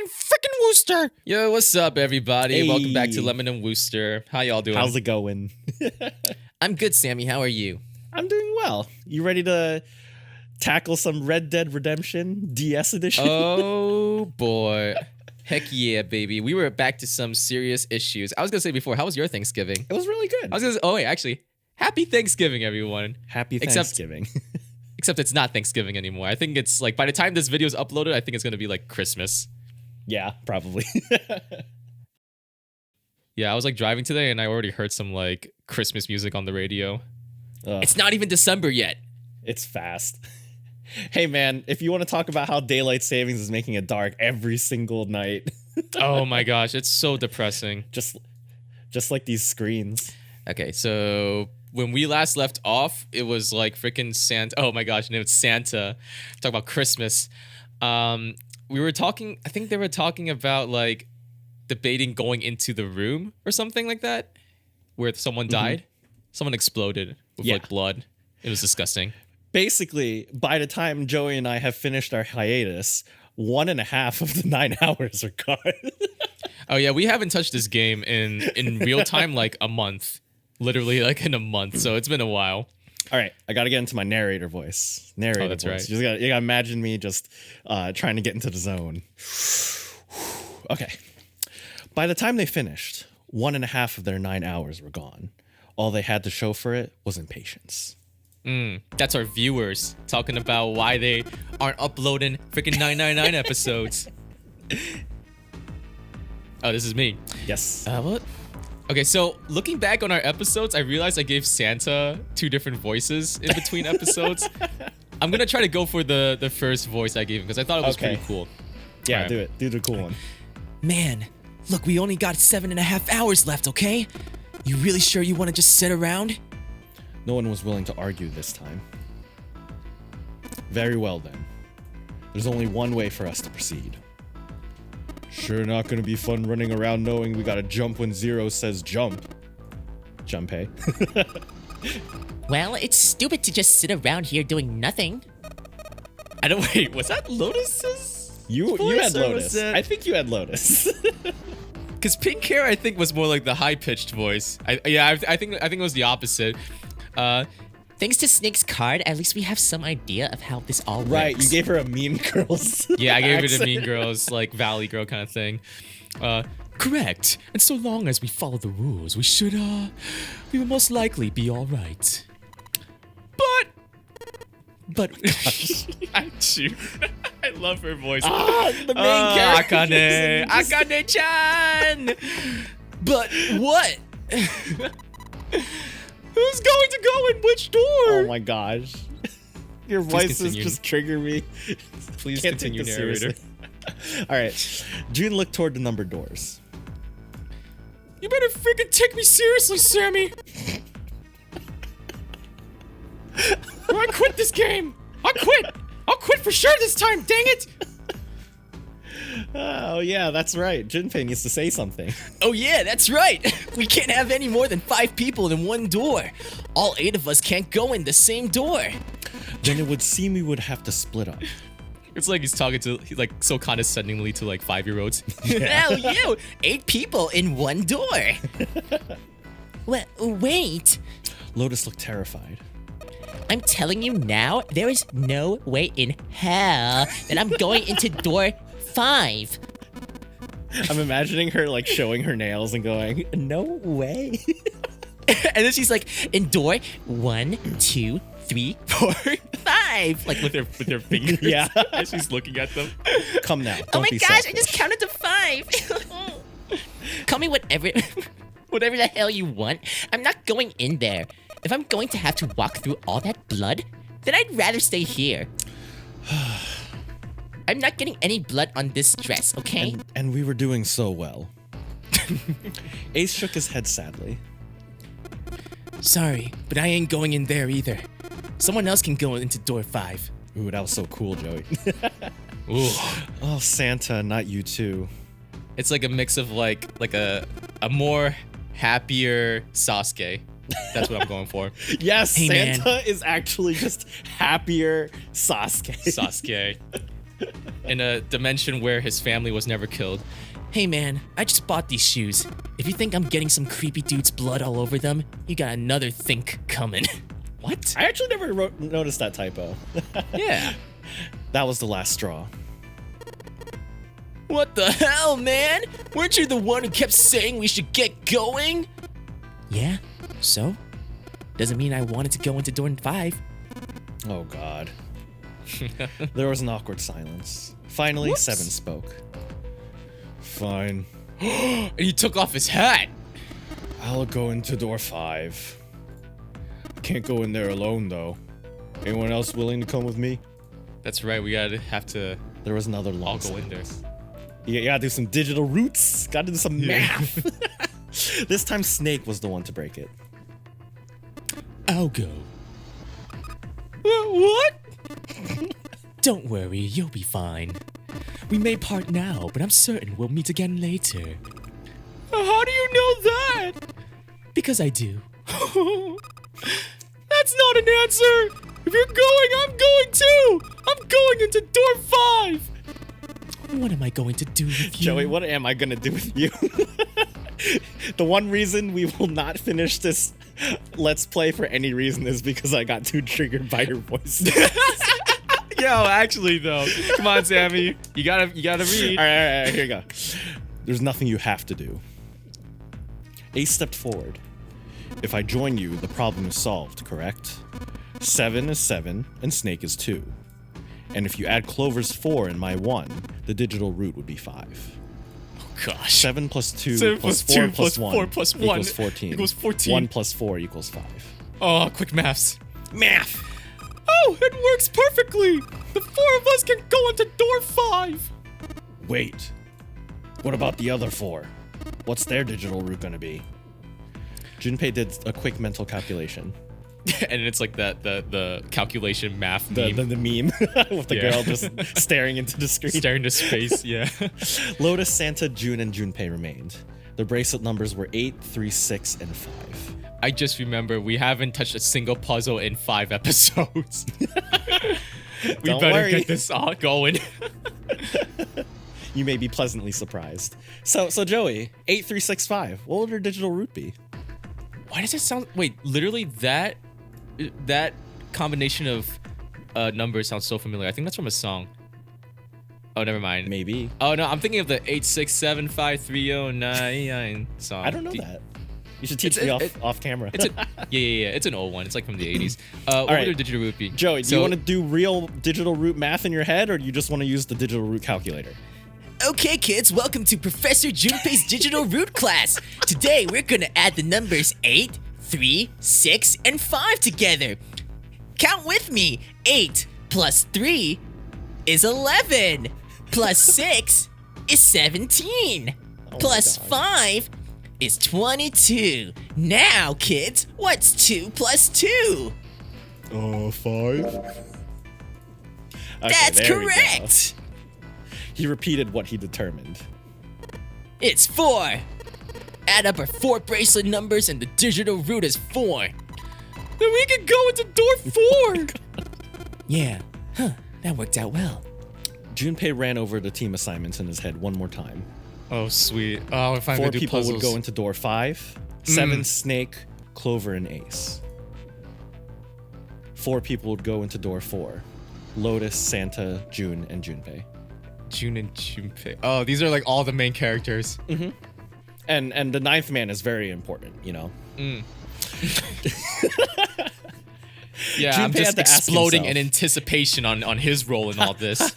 and frickin' Wooster. Yo, what's up, everybody? Hey. Welcome back to Lemon and Wooster. How y'all doing? How's it going? I'm good, Sammy. How are you? I'm doing well. You ready to tackle some Red Dead Redemption DS edition? Oh, boy. Heck yeah, baby. We were back to some serious issues. I was going to say before, how was your Thanksgiving? It was really good. I was going to say, oh, wait, actually, happy Thanksgiving, everyone. Happy Except- Thanksgiving. Except it's not Thanksgiving anymore. I think it's like, by the time this video is uploaded, I think it's going to be like Christmas. Yeah, probably. Yeah, I was like driving today and I already heard some like Christmas music on the radio. Ugh, It's not even December yet. it's fast. Hey man, if you want to talk about how daylight savings is making it dark every single night, Oh my gosh, it's so depressing. just like these screens. Okay, so when we last left off, it was like freaking Santa. Oh my gosh, and it was Santa. Talk about Christmas. We were talking. I think they were talking about like debating going into the room or something like that, where someone died. Someone exploded with Yeah. like blood. It was disgusting. Basically, by the time Joey and I have finished our hiatus, 1.5 of the 9 hours are gone. Oh yeah, we haven't touched this game in real time like a month. Literally like in a month. So it's been a while. All right, I got to get into my narrator voice. Narrator that's voice. right. You got to imagine me just trying to get into the zone. Okay. By the time they finished, 1.5 of their 9 hours were gone. All they had to show for it was impatience. That's our viewers talking about why they aren't uploading freaking 999 episodes. Oh, this is me. Yes. What? Okay, so looking back on our episodes, I realized I gave Santa 2 different voices in between episodes. I'm gonna try to go for the first voice I gave him because I thought it was Okay. pretty cool. Yeah, Alright. do it. Do the cool one. Man, look, we only got 7.5 hours left, okay? You really sure you want to just sit around? No one was willing to argue this time. Very well then. There's only one way for us to proceed. Sure not gonna be fun running around knowing we gotta jump when Zero says jump. Junpei. Well, it's stupid to just sit around here doing nothing. I don't wait. Was that Lotus's? You voice had or was Lotus. that- I think you had Lotus. Because pink hair, I think, was more like the high pitched voice. I think it was the opposite. Thanks to Snake's card, at least we have some idea of how this all Right, works. you gave her a Mean Girls. Yeah, I gave it a accent. Mean Girls, like Valley Girl kind of thing. Correct. And so long as we follow the rules, we will most likely be all right. But shoot, I love her voice. The main character. Akane-chan. But what? Who's going to go in which door? Oh my gosh. Your voices continue. just trigger me. Please Can't take continue, this narrator. seriously. All right. June looked toward the numbered doors. You better freaking take me seriously, Sammy. Or I quit this game. I'll quit for sure this time. Dang it. Oh yeah, that's right. Junpei needs to say something. Oh yeah, that's right. We can't have any more than 5 people in one door. All 8 of us can't go in the same door. Then it would seem we would have to split up. It's like he's talking to like so condescendingly to like 5-year-olds. Hell you, 8 people in one door. Wait. Lotus looked terrified. I'm telling you now, there is no way in hell that I'm going into door 5. I'm imagining her like showing her nails and going, "No way." And then she's like, in door 1, 2, 3, 4, 5. Like with her fingers. Yeah. As she's looking at them. Come now. Oh Don't my be gosh, I selfish. just counted to 5. Call me whatever the hell you want. I'm not going in there. If I'm going to have to walk through all that blood, then I'd rather stay here. I'm not getting any blood on this dress, okay? And we were doing so well. Ace shook his head sadly. Sorry, but I ain't going in there either. Someone else can go into door 5. Ooh, that was so cool, Joey. Ooh. Oh, Santa, not you too. It's like a mix of like a more happier Sasuke. That's what I'm going for. Yes, Hey, man. Santa is actually just happier Sasuke. Sasuke. in a dimension where his family was never killed. Hey man, I just bought these shoes. If you think I'm getting some creepy dude's blood all over them, you got another think coming. What? I actually never noticed that typo. Yeah. That was the last straw. What the hell, man? Weren't you the one who kept saying we should get going? Yeah, so? Doesn't mean I wanted to go into dorm 5. Oh God. There was an awkward silence. Finally, Whoops. 7 spoke. Fine. And he took off his hat. I'll go into door 5. Can't go in there alone, though. Anyone else willing to come with me? That's right. We gotta have to There was another long all go in there. silence. You gotta do some digital roots. Gotta do some math. This time, Snake was the one to break it. I'll go. What? Don't worry, you'll be fine. We may part now, but I'm certain we'll meet again later. How do you know that? Because I do. That's not an answer. If you're going, I'm going too. I'm going into door 5. What am I going to do with you? Joey, what am I gonna do with you? The one reason we will not finish this Let's Play for any reason is because I got too triggered by your voice. Yo, actually though, come on, Sammy. You gotta read. All right, here you go. There's nothing you have to do. Ace stepped forward. If I join you, the problem is solved, correct? 7 is 7, and Snake is 2. And if you add Clover's 4 and my 1, the digital root would be 5. Gosh. 7 plus 2 7 plus plus 4 2 plus plus 1 4 plus 1 equals 14. equals 14. 1 plus 4 equals 5. Oh, quick maths. Math! Oh, it works perfectly. The 4 of us can go into door 5. Wait. What about the other 4? What's their digital root gonna be? Junpei did a quick mental calculation. And it's like the calculation math The meme with the Yeah. girl just staring into the screen. staring into space. Yeah. Lotus, Santa, June, and Junpei remained. Their bracelet numbers were 8, 3, 6, and 5. I just remember we haven't touched a single puzzle in 5 episodes. We Don't better worry. get this all going. You may be pleasantly surprised. So Joey, 8, 3, 6, 5. What would her digital root be? Why does it sound? Wait, literally that combination of numbers sounds so familiar. I think that's from a song. Oh, never mind. Maybe. Oh no, I'm thinking of the 8675309 song. I don't know that. You should teach It's- me it- off camera. It's yeah. It's an old one. It's like from the 80s. What right. would her digital root be? Joey, do So- you want to do real digital root math in your head, or do you just want to use the digital root calculator? Okay, kids, welcome to Professor Junpei's digital root class. Today, we're gonna add the numbers 8, 3, 6, and 5 together. Count with me. 8 plus 3 is 11. Plus 6 is 17. Plus God. 5 is 22. Now, kids, what's 2 plus 2? 5. That's correct. He repeated what he determined. It's 4. Add up our 4 bracelet numbers and the digital root is 4. Then we can go into door 4. Yeah. Huh. That worked out well. Junpei ran over the team assignments in his head one more time. Oh sweet. Oh, if I'm 4 gonna do people puzzles. would go into door 5. 7, Snake, Clover, and Ace. 4 people would go into door 4. Lotus, Santa, June, and Junpei. June and Junpei. Oh, these are like all the main characters. And the 9th man is very important, you know. Yeah, I'm Junpei just had to ask exploding in himself. anticipation on his role in all this.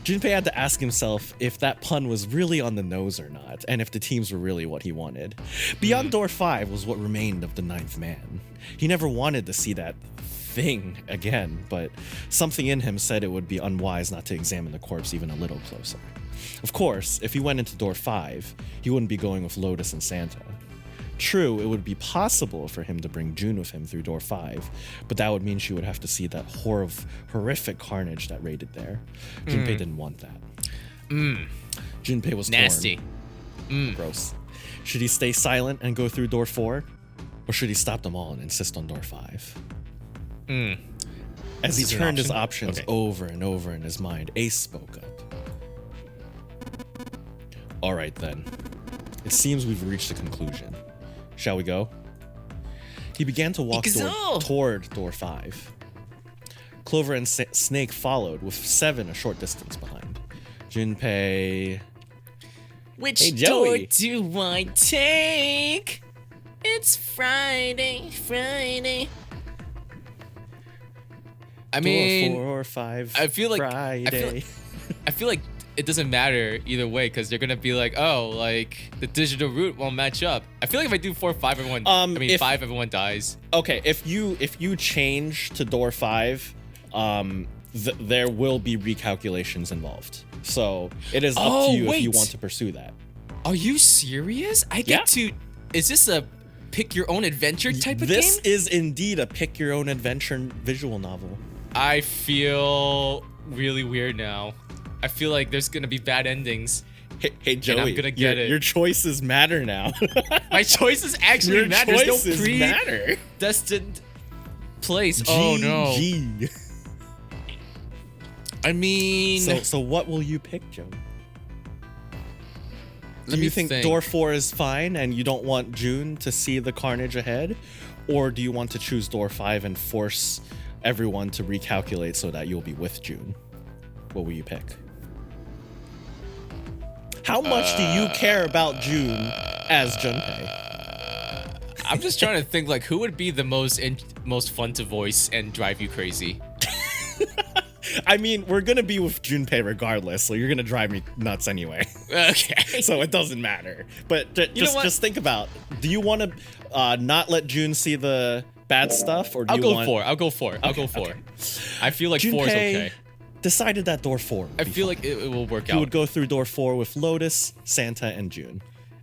Junpei had to ask himself if that pun was really on the nose or not, and if the teams were really what he wanted. Beyond door 5 was what remained of the 9th man. He never wanted to see that thing again, but something in him said it would be unwise not to examine the corpse even a little closer. Of course, if he went into door 5, he wouldn't be going with Lotus and Santa. True, it would be possible for him to bring June with him through door 5, but that would mean she would have to see that horrific carnage that raided there. Junpei didn't want that. Junpei was Nasty. torn. Gross. Should he stay silent and go through door 4? Or should he stop them all and insist on door 5? As he Is there an turned his option? options Okay. over and over in his mind, Ace spoke up. All right, then. It seems we've reached a conclusion. Shall we go? He began to walk Ikuzo! toward door 5. Clover and Snake followed, with 7 a short distance behind. Junpei... Which Hey, door Joey. do I take? It's Friday. I mean, door 4 or 5. I feel like Friday. I feel like it doesn't matter either way because they're gonna be like, oh, like the digital route won't match up. I feel like if I do 4 or 5, everyone. If- 5, everyone dies. Okay, if you change to door 5, there will be recalculations involved. So it is up Oh, to you if you wait. want to pursue that. Are you serious? I Yeah. get to. Is this a pick your own adventure type of This game? is indeed a pick your own adventure visual novel. I feel really weird now. I feel like there's gonna be bad endings. Hey Joey, I'm gonna get it. Your choices matter now. My choices actually Your matter. There's no choices matter. predestined place. Oh no. GG. I mean, So what will you pick, Joey? Let Do me you think think. door 4 is fine and you don't want June to see the carnage ahead? Or do you want to choose door 5 and force everyone to recalculate so that you'll be with June? What will you pick? How much do you care about June as Junpei? I'm just trying to think like who would be the most fun to voice and drive you crazy. I mean, we're gonna be with Junpei regardless, so you're gonna drive me nuts anyway. Okay. So it doesn't matter. But You know what? just think about, do you want to not let June see the bad stuff, or do I'll you go want... 4. I'll go 4. I'll go 4. okay. I feel like 4 is Junpei okay. decided that door 4 would I be feel fine. like it will work He out. would go through door 4 with Lotus, Santa, and June.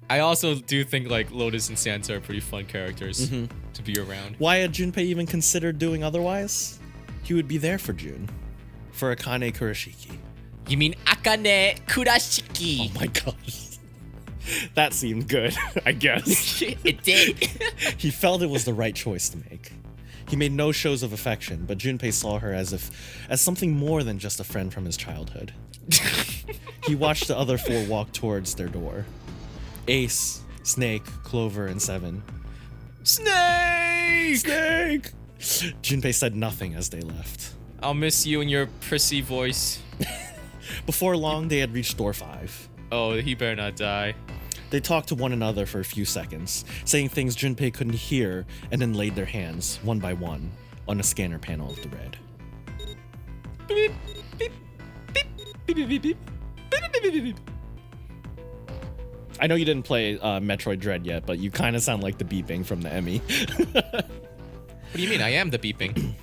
I also do think like Lotus and Santa are pretty fun characters Mm-hmm. to be around. Why had Junpei even considered doing otherwise? He would be there for June. For Akane Kurashiki. You mean Akane Kurashiki? Oh my gosh. That seemed good, I guess. It did. He felt it was the right choice to make. He made no shows of affection, but Junpei saw her as something more than just a friend from his childhood. He watched the other 4 walk towards their door. Ace, Snake, Clover, and 7. Snake! Snake! Junpei said nothing as they left. I'll miss you and your prissy voice. Before long, they had reached door 5. Oh, he better not die. They talked to one another for a few seconds, saying things Junpei couldn't hear, and then laid their hands, one by one, on a scanner panel of the red. Beep, beep, beep, beep, beep, beep, beep, beep, beep, beep, beep. I know you didn't play Metroid Dread yet, but you kind of sound like the beeping from the Emmy. What do you mean? I am the beeping.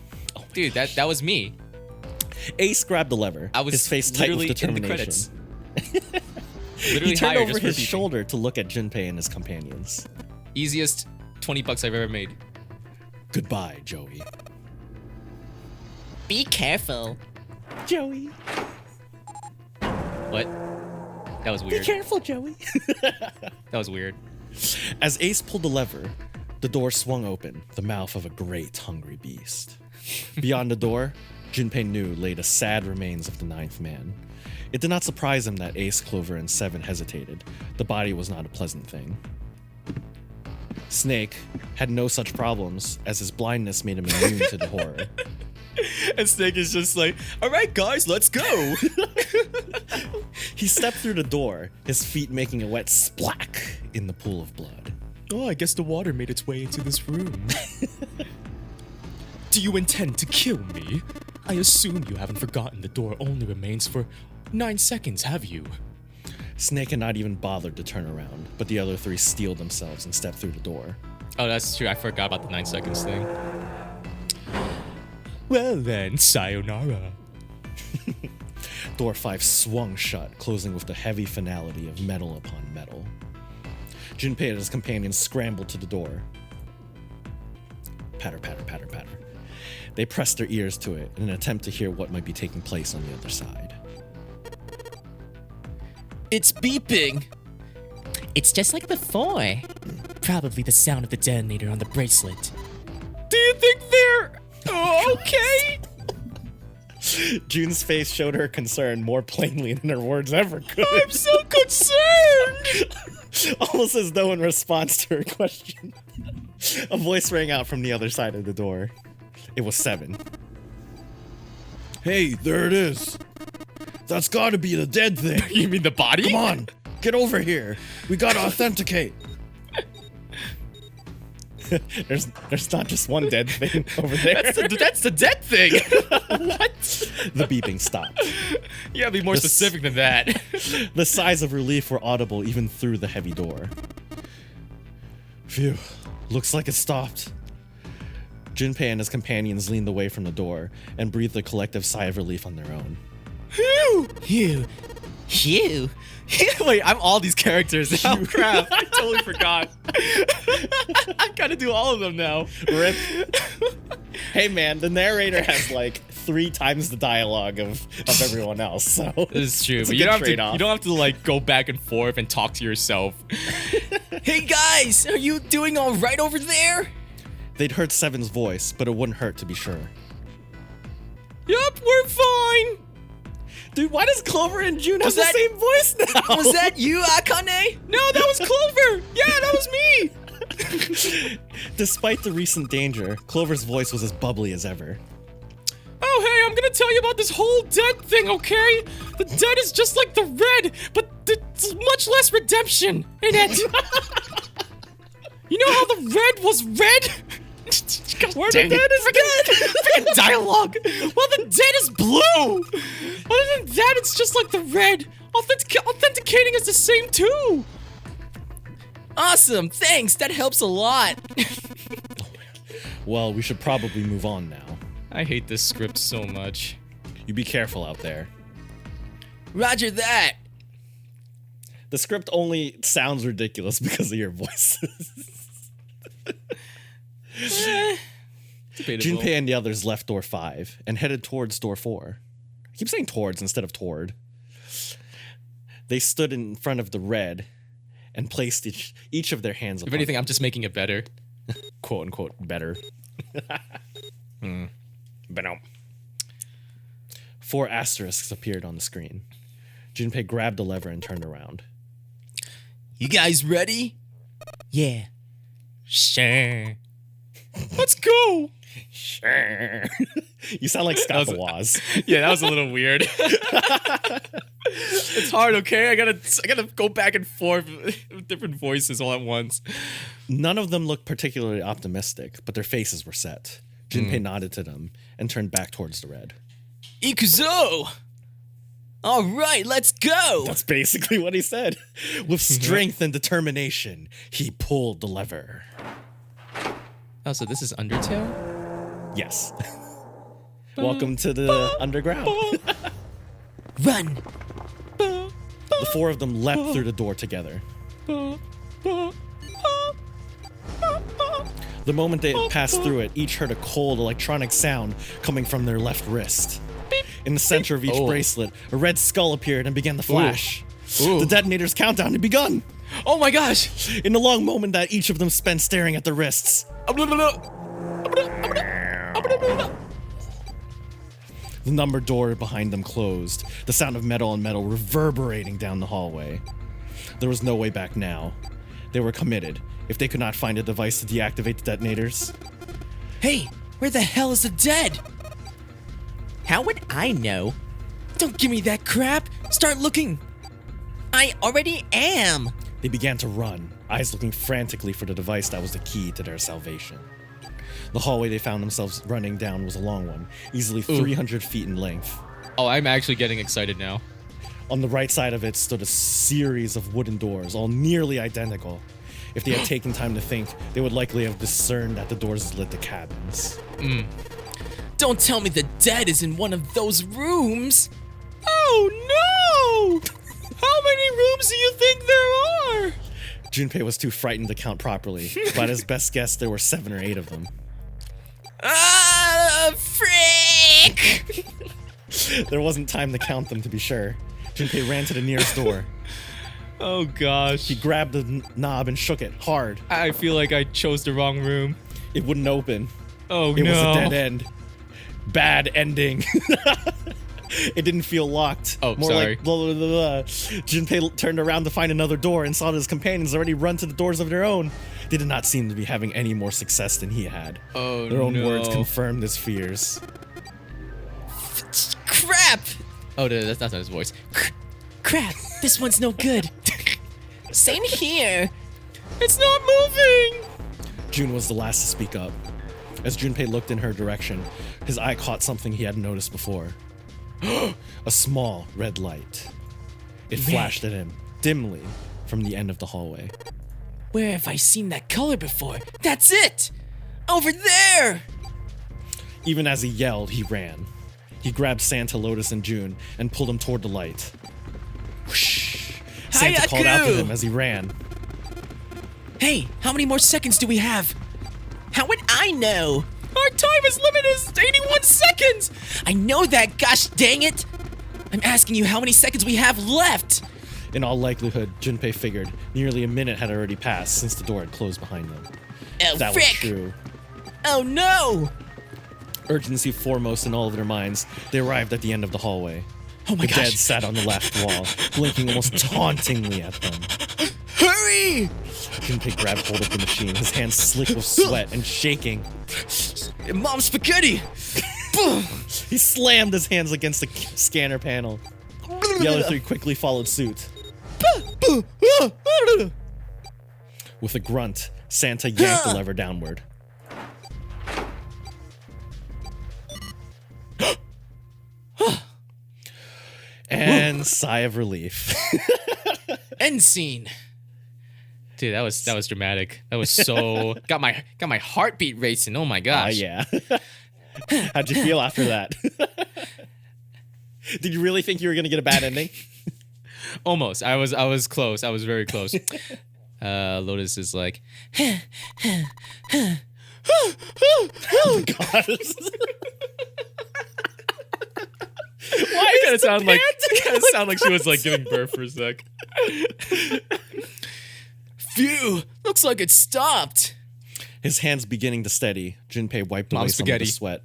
Dude, that was me. Ace grabbed the lever, I was his face tight with literally in the determination. credits. Literally He turned hired over just for his beeping. shoulder to look at Junpei and his companions. Easiest $20 I've ever made. Goodbye, Joey. Be careful. Joey. What? That was weird. Careful, Joey. That was weird. As Ace pulled the lever, the door swung open, the mouth of a great hungry beast. Beyond the door, Junpei knew lay the sad remains of the 9th man. It did not surprise him that Ace, Clover, and 7 hesitated. The body was not a pleasant thing. Snake had no such problems, as his blindness made him immune to the horror. And Snake is just like, all right, guys, let's go. He stepped through the door, his feet making a wet splack in the pool of blood. Oh, I guess the water made its way into this room. Do you intend to kill me? I assume you haven't forgotten the door only remains for 9 seconds, have you? Snake had not even bothered to turn around, but the other 3 steeled themselves and stepped through the door. Oh, that's true. I forgot about the 9 seconds thing. Well then, sayonara. Door 5 swung shut, closing with the heavy finality of metal upon metal. Junpei and his companions scrambled to the door. Patter, patter, patter, patter. They pressed their ears to it in an attempt to hear what might be taking place on the other side. It's beeping. It's just like before. Probably the sound of the detonator on the bracelet. Do you think they're okay? June's face showed her concern more plainly than her words ever could. I'm so concerned. Almost as though in response to her question, a voice rang out from the other side of the door. It was Seven. Hey, there it is. That's gotta be the dead thing. You mean the body? Come on, get over here. We gotta authenticate. There's not just one dead thing over there. That's the dead thing. What? The beeping stopped. You gotta be more specific than that. The sighs of relief were audible even through the heavy door. Phew, looks like it stopped. Junpei and his companions leaned away from the door and breathed a collective sigh of relief on their own. Phew. Wait, I'm all these characters. Oh crap! I totally forgot. I gotta do all of them now. Rip. Hey man, the narrator has like 3 times the dialogue of everyone else, so This is true, it's but a you good don't have to. trade-off. You don't have to like go back and forth and talk to yourself. Hey guys, are you doing all right over there? They'd heard Seven's voice, but it wouldn't hurt to be sure. Yup, we're fine. Dude, why does Clover and June have Was the that- same voice now? Was that you, Akane? No, that was Clover. Yeah, that was me. Despite the recent danger, Clover's voice was as bubbly as ever. Oh, hey, I'm gonna tell you about this whole dead thing, okay? The dead is just like the red, but it's much less redemption in it. You know how the red was red? Where the dead is dead! Freaking dialogue! Well, the dead is blue! Other than that, it's just like the red. Authenticating is the same, too. Awesome, thanks, that helps a lot. Well, we should probably move on now. I hate this script so much. You be careful out there. Roger that. The script only sounds ridiculous because of your voices. Debatable. Junpei and the others left door 5 and headed towards door 4. I keep saying towards instead of toward. They stood in front of the red and placed each of their hands If upon anything, I'm just making it better. quote unquote better. Better. 4 asterisks appeared on the screen. Junpei grabbed a lever and turned around. You guys ready? Yeah. Sure. Let's go! Sure. You sound like Scott the Woz. Yeah, that was a little weird. It's hard, okay? I gotta go back and forth with different voices all at once. None of them looked particularly optimistic, but their faces were set. Junpei nodded to them and turned back towards the red. Ikuzo! All right, let's go! That's basically what he said. With strength and determination, he pulled the lever. Oh, so this is Undertale? Yes. Welcome to the underground. Run! The 4 of them leapt through the door together. The moment they had passed through it, each heard a cold electronic sound coming from their left wrist. In the center of each bracelet, a red skull appeared and began to flash. Ooh. The detonator's countdown had begun. Oh my gosh! In the long moment that each of them spent staring at their wrists, the numbered door behind them closed, the sound of metal on metal reverberating down the hallway. There was no way back now. They were committed. If they could not find a device to deactivate the detonators, Hey, where the hell is the dead? How would I know? Don't give me that crap! Start looking! I already am. they began to run, eyes looking frantically for the device that was the key to their salvation. The hallway they found themselves running down was a long one, easily 300 feet in length. Oh, I'm actually getting excited now. On the right side of it stood a series of wooden doors, all nearly identical. If they had taken time to think, they would likely have discerned that the doors led to cabins. Don't tell me the dead is in one of those rooms! Oh no! How many rooms do you think there are? Junpei was too frightened to count properly, but at his best guess, there were 7 or 8 of them. Ah, frick! There wasn't time to count them, to be sure. Junpei ran to the nearest door. Oh gosh. He grabbed the knob and shook it hard. I feel like I chose the wrong room. It wouldn't open. Oh It no. was a dead end. Bad ending. It didn't feel locked. Oh, More sorry. like blah, blah, blah, blah. Junpei turned around to find another door and saw that his companions already run to the doors of their own. They did not seem to be having any more success than he had. Oh, Their own no. words confirmed his fears. Crap! Oh, that's not his voice. Crap! This one's no good. Same here. It's not moving! Jun was the last to speak up. As Junpei looked in her direction, his eye caught something he hadn't noticed before. A small red light. It flashed at him, dimly, from the end of the hallway. Where have I seen that color before? That's it! Over there! Even as he yelled, he ran. He grabbed Santa, Lotus, and June and pulled him toward the light. Whoosh! Santa called out to Hayaku! him as he ran. Hey, how many more seconds do we have? How would I know? Our time is limited is 81 seconds! I know that, gosh dang it! I'm asking you how many seconds we have left! In all likelihood, Junpei figured nearly a minute had already passed since the door had closed behind them. Oh, That frick! was true. Oh no! Urgency foremost in all of their minds, they arrived at the end of the hallway. Oh my The gosh! dead sat on the left wall, blinking almost tauntingly at them. Hurry! Junpei grabbed hold of the machine, his hands slick with sweat and shaking. Mom spaghetti! He slammed his hands against the scanner panel. The other three quickly followed suit. With a grunt, Santa yanked the lever downward. And sigh of relief. End scene. Dude, that was dramatic. That was so got my heartbeat racing. Oh my gosh. Yeah. How'd you feel after that? Did you really think you were gonna get a bad ending? Almost. I was close. I was very close. Lotus is like, God. Why kind of sound like she was like giving birth for a sec. Phew! Looks like it stopped. His hands beginning to steady, Junpei wiped away Mom some of spaghetti. the sweat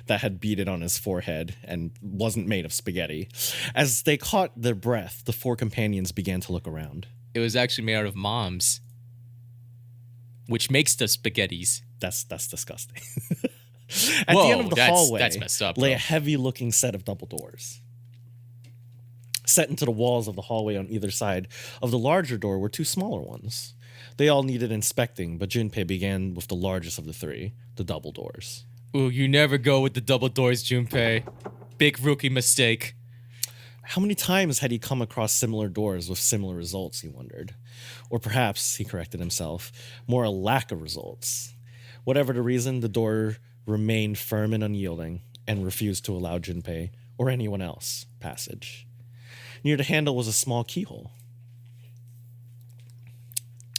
that had beaded on his forehead and wasn't made of spaghetti. As they caught their breath, the four companions began to look around. It was actually made out of moms, which makes the spaghettis. That's disgusting. At Whoa, the end of the hallway that's messed up, lay bro. a heavy-looking set of double doors. Set into the walls of the hallway on either side of the larger door were two smaller ones. They all needed inspecting, but Junpei began with the largest of the three, the double doors. Ooh, you never go with the double doors, Junpei. Big rookie mistake. How many times had he come across similar doors with similar results, he wondered. Or perhaps, he corrected himself, more a lack of results. Whatever the reason, the door remained firm and unyielding and refused to allow Junpei or anyone else passage. Near the handle was a small keyhole.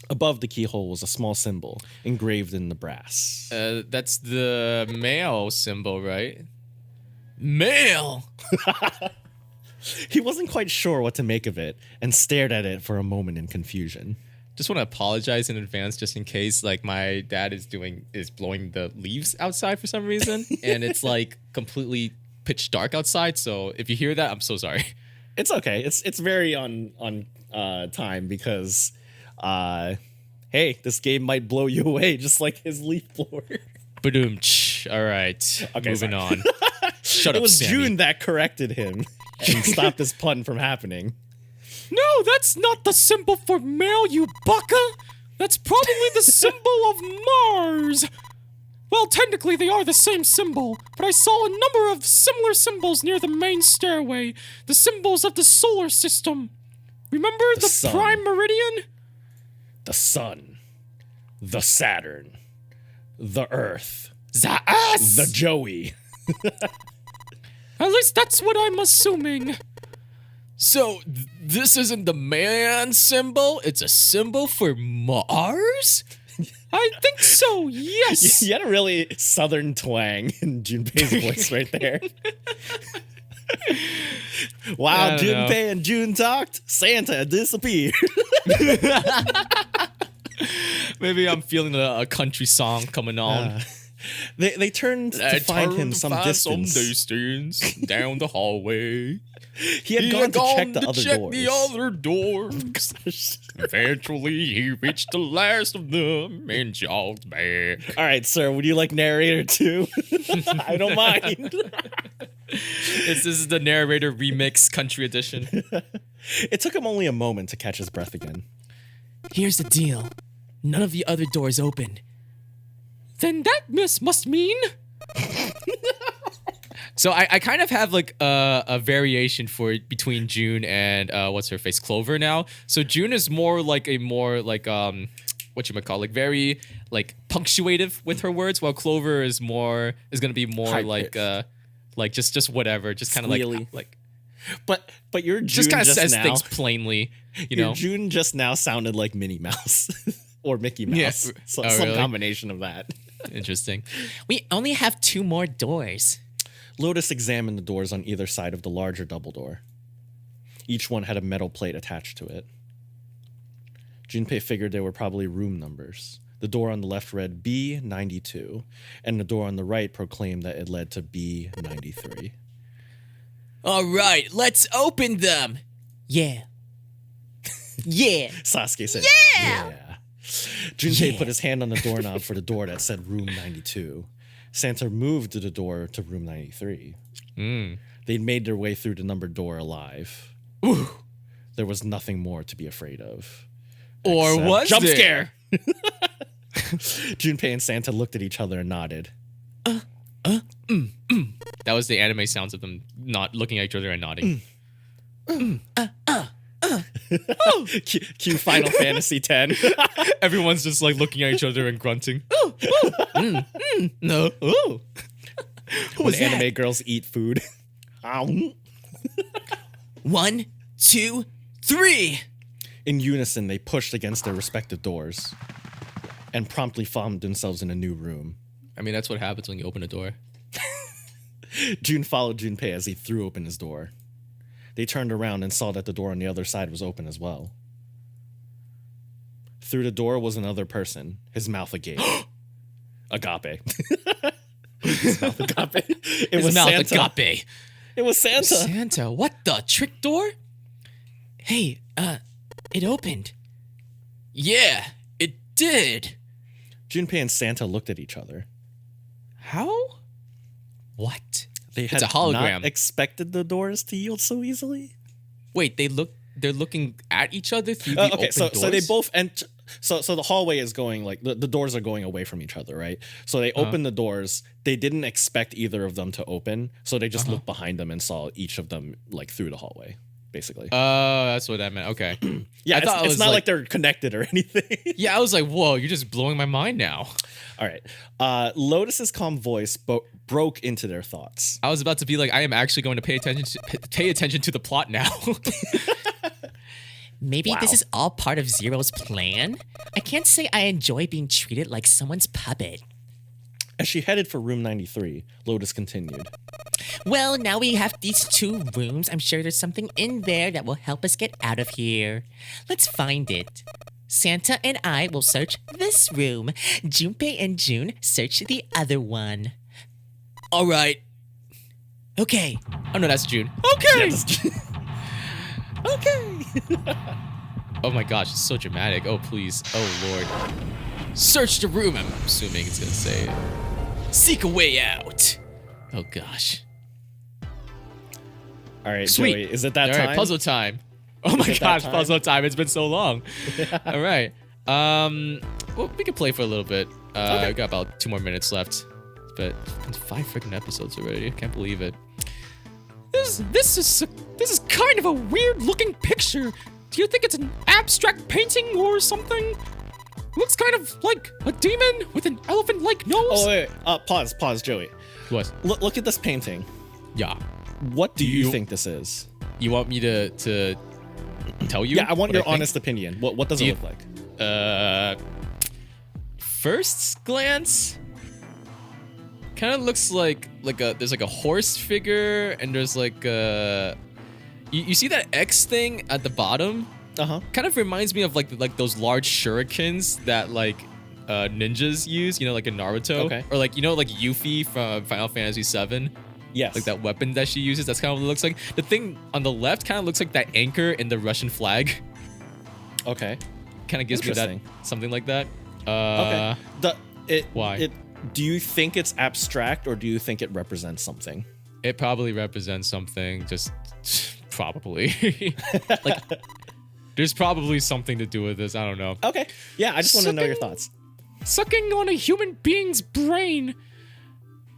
Above the keyhole was a small symbol engraved in the brass. That's the male symbol, right? Mail! He wasn't quite sure what to make of it and stared at it for a moment in confusion. Just want to apologize in advance, just in case. Like my dad is blowing the leaves outside for some reason, and it's like completely pitch dark outside. So if you hear that, I'm so sorry. It's okay. It's very on time because, hey, this game might blow you away just like his leaf blower. Badoom. All right. Okay, moving sorry. on. Shut It up, was Sammy. June that corrected him and stopped this pun from happening. No, that's not the symbol for male, you bucka. That's probably the symbol of Mars. Well, technically they are the same symbol, but I saw a number of similar symbols near the main stairway, the symbols of the solar system. Remember the sun. prime meridian? The sun, the Saturn, the Earth, The ass. the Joey. At least that's what I'm assuming. So, this isn't the man symbol? It's a symbol for Mars? I think so, yes. You had a really southern twang in Junpei's voice right there. While I don't know. Junpei and June talked, Santa disappeared. Maybe I'm feeling a country song coming on. They turned to find him some distance. distance down the hallway. He had gone to check the other doors. the other doors. Eventually, he reached the last of them and jogged back. All right, sir. Would you like narrator 2? I don't mind. This is the narrator remix country edition. It took him only a moment to catch his breath again. Here's the deal. None of the other doors opened. Then that must mean. So I kind of have like a variation for between June and what's her face, Clover now. So June is more like whatchamacallit, like very like punctuative with her words, while Clover is gonna be more High-pitched. like just whatever, just kind of Squealy. like But your June just kind of says now, things plainly, you your know. June just now sounded like Minnie Mouse or Mickey Mouse. Yeah. So, Oh, some really? combination of that. Interesting. We only have 2 more doors. Lotus examined the doors on either side of the larger double door. Each one had a metal plate attached to it. Junpei figured they were probably room numbers. The door on the left read B92, and the door on the right proclaimed that it led to B93. All right, let's open them. Yeah. Yeah. Sasuke said, Yeah! Junpei Yeah. put his hand on the doorknob for the door that said room 92. Santa moved to the door to room 93. They'd made their way through the numbered door alive. Ooh. There was nothing more to be afraid of. Or Except- was jump there? scare? Junpei and Santa looked at each other and nodded. That was the anime sounds of them not looking at each other and nodding. Cue Final Fantasy X. Everyone's just like looking at each other and grunting. No. Ooh. When anime girls eat food. 1, 2, 3. In unison, they pushed against their respective doors and promptly found themselves in a new room. I mean, that's what happens when you open a door. June followed Junpei as he threw open his door. They turned around and saw that the door on the other side was open as well. Through the door was another person, his mouth agape. Agape. His mouth agape. It was mouth Santa. agape. It was Santa. Santa, what the trick door? Hey, it opened. Yeah, it did. Junpei and Santa looked at each other. How? What? They had a hologram. not expected the doors to yield so easily. Wait, they're looking at each other through the Okay, open so doors? so they both enter. So the hallway is going like the doors are going away from each other, right? So they open the doors. They didn't expect either of them to open, so they just looked behind them and saw each of them like through the hallway, basically. Oh, that's what that meant. Okay. Yeah, I thought it it's was not like- like they're connected or anything. Yeah, I was like, whoa, you're just blowing my mind now. All right. Lotus's calm voice broke into their thoughts. I was about to be like, I am actually going to pay attention to the plot now. Maybe Wow. this is all part of Zero's plan? I can't say I enjoy being treated like someone's puppet. As she headed for room 93, Lotus continued. Well, now we have these 2 rooms. I'm sure there's something in there that will help us get out of here. Let's find it. Santa and I will search this room. Junpei and June search the other one. All right. Okay. Oh no, that's June. Okay. Okay. Oh my gosh, it's so dramatic. Oh please. Oh lord. Search the room. I'm assuming it's gonna say. Seek a way out. Oh gosh. All right, Sweet. Joey, is it that All time? right, puzzle time. Oh my it that gosh, time? puzzle time. It's been so long. All right. Well, we can play for a little bit. We got about 2 more minutes left. But it's 5 freaking episodes already. I can't believe it. This is kind of a weird looking picture. Do you think it's an abstract painting or something? Looks kind of like a demon with an elephant-like nose. Oh, wait. Pause, Joey. What? Look at this painting. Yeah. What do you You- think this is? You want me to tell you? Yeah, I want what your think? honest opinion. What does Do it you- look like? First glance, kind of looks like there's like a horse figure and there's like you see that X thing at the bottom? Uh-huh. Kind of reminds me of like those large shurikens that like ninjas use, you know, like in Naruto. Okay. Or like, you know, like Yuffie from Final Fantasy VII. Yes. Like that weapon that she uses. That's kind of what it looks like. The thing on the left kind of looks like that anchor in the Russian flag. Okay. Kind of gives me that, Interesting. something like that. Okay. Why? Do you think it's abstract or do you think it represents something? It probably represents something, just probably. Like, there's probably something to do with this. I don't know. Okay. Yeah, I just want to know your Sucking- thoughts. Sucking on a human being's brain.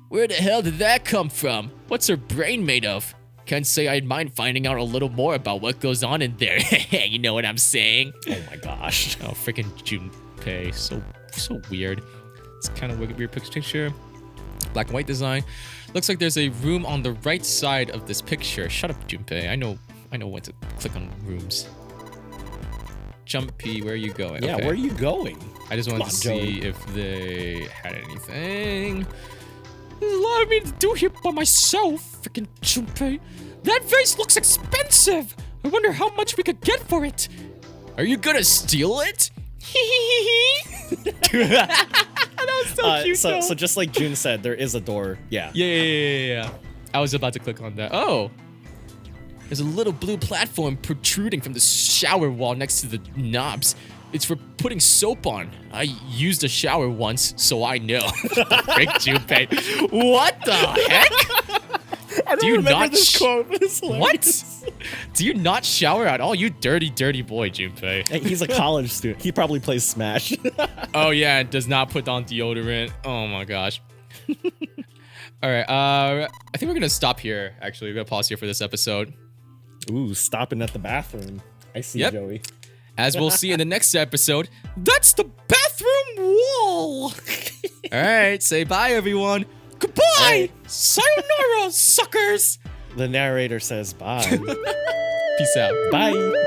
Where the hell did that come from? What's her brain made of? Can't say I'd mind finding out a little more about what goes on in there. You know what I'm saying? Oh my gosh. Oh, freaking Junpei. So weird. It's kind of weird picture. Black and white design. Looks like there's a room on the right side of this picture. Shut up, Junpei. I know when to click on rooms. Jumpy, where are you going? Yeah, Okay. where are you going? I just wanted Come to on, see Joey. if they had anything. There's a lot of me to do here by myself, freaking Junpei. That vase looks expensive. I wonder how much we could get for it. Are you gonna steal it? So just like June said, there is a door. Yeah. Yeah. I was about to click on that. Oh, There's a little blue platform protruding from the shower wall next to the knobs. It's for putting soap on. I used a shower once, so I know. Frick Junpei. What the heck? I don't Do you remember not this quote. It's hilarious. What? Do you not shower at all? You dirty, dirty boy, Junpei. Hey, he's a college student. He probably plays Smash. Oh yeah, does not put on deodorant. Oh my gosh. All right. I think we're gonna stop here. Actually, we're gonna pause here for this episode. Ooh, stopping at the bathroom. I see, Yep. Joey. As we'll see in the next episode, that's the bathroom wall. All right, say bye, everyone. Goodbye. Hey. Sayonara, suckers. The narrator says bye. Peace out. Bye.